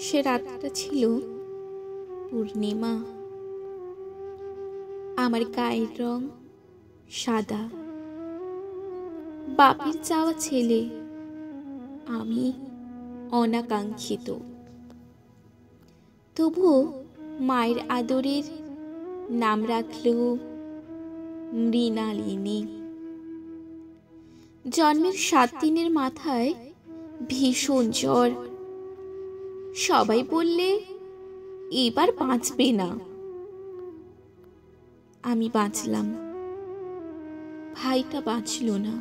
সে রাতটা ছিল পূর্ণিমা। আমার গায়ের রং সাদা, বাপের চাওয়া ছেলে আমি, অনাকাঙ্ক্ষিত। তবুও মায়ের আদরের নাম রাখল মৃণালিনী। জন্মের 7 দিনের মাথায় ভীষণ জ্বর। সবাই বললে এবার বাঁচবে না। আমি বাঁচলাম, ভাইটা বাঁচল না।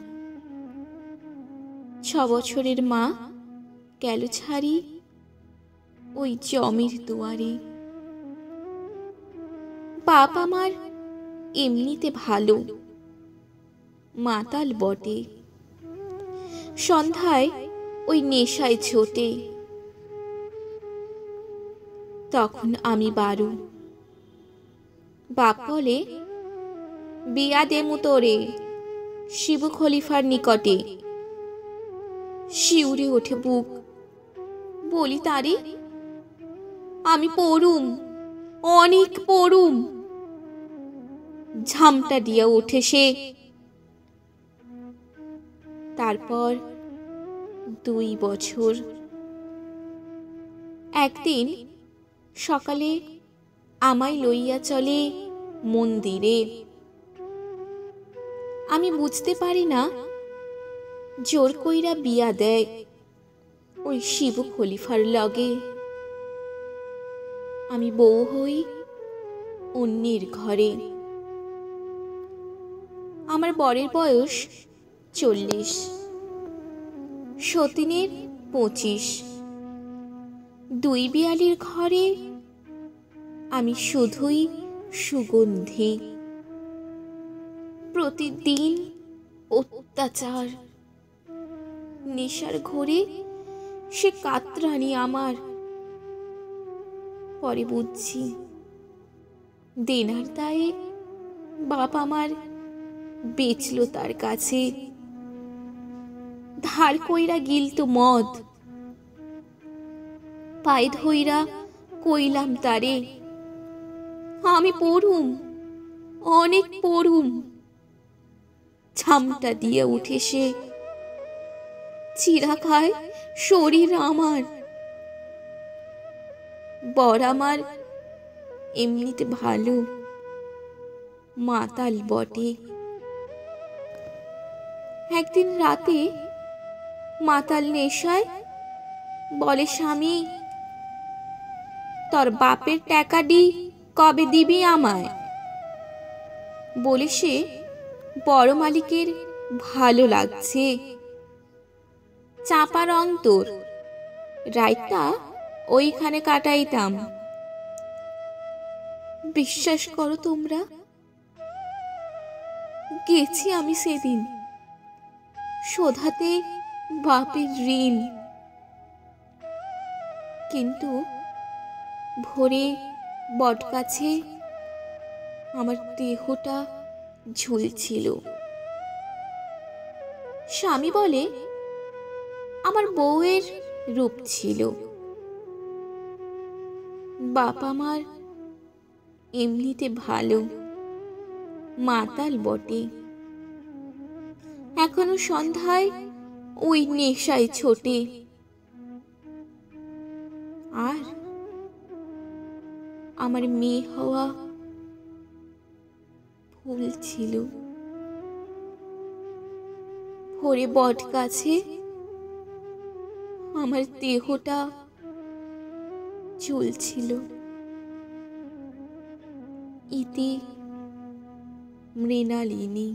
6 বছরের মা গেল ছাড়ি ওই জমের দুয়ারে। বাপ আমার এমনিতে ভালো, মাতাল বটে। সন্ধ্যায় ওই নেশায় ছোটে। তখন আমি 12। বাপ বলে, বিয়া দেমু তোরে শিবু খলিফার নিকটে। শিউরে ওঠে বুক। বলি তারে, আমি পড়ুম, অনেক পড়ুম। ঝামটা দিয়া ওঠে সে। তারপর 2 বছর। একদিন সকালে আমায় লইয়া চলে মন্দিরে। আমি বুঝতে পারি না জোর কইরা বিয়া দেয় ওই শিবু খলিফার লগে। আমি বউ হই অন্যের ঘরে। আমার বরের বয়স 40, সতীনের 25। 2 বিয়ালির ঘরে আমি শুধুই সুগন্ধি। প্রতিদিন অত্যাচার। নেশার ঘোরে সে কাতরানি আমার। পরে বুঝছি দেনার দায়ে বাপ আমার বেচল তার কাছে। ধার কইরা গিলতো মদ। পায়ে ধইরা কইলাম তারে, আমি পড়ুম, অনেক পড়ুম। ঝামটা দিয়ে উঠে সে। চিরা খায় শরীর আমার। বর আমার এমনিতে ভালো, মাতাল বটে। একদিন রাতে মাতাল নেশায় বলে, স্বামী তোর বাপের টাকাডি কবে দিবি আমায়? বলে সে বড় মালিকের ভালো লাগছে। চাপা রং তোর, রাইতটা ওইখানে কাটাইতাম। বিশ্বাস করো তোমরা, গেছি আমি সেদিন শোধাতে বাপের ঋণ। কিন্তু ভোরে বটগাছে আমার দেহটা ঝুলছিল। স্বামী বলে, আমার বউয়ের রূপ ছিল। বাপ আমার এমনিতে ভালো, মাতাল বটে। এখনো সন্ধ্যায় ওই নেশায় ছোটে। আর আমার মেয়ে হওয়া ভুল ছিল। ভোরে বট গাছে আমার দেহটা ঝুলছিল। ইতি মৃণালিনী।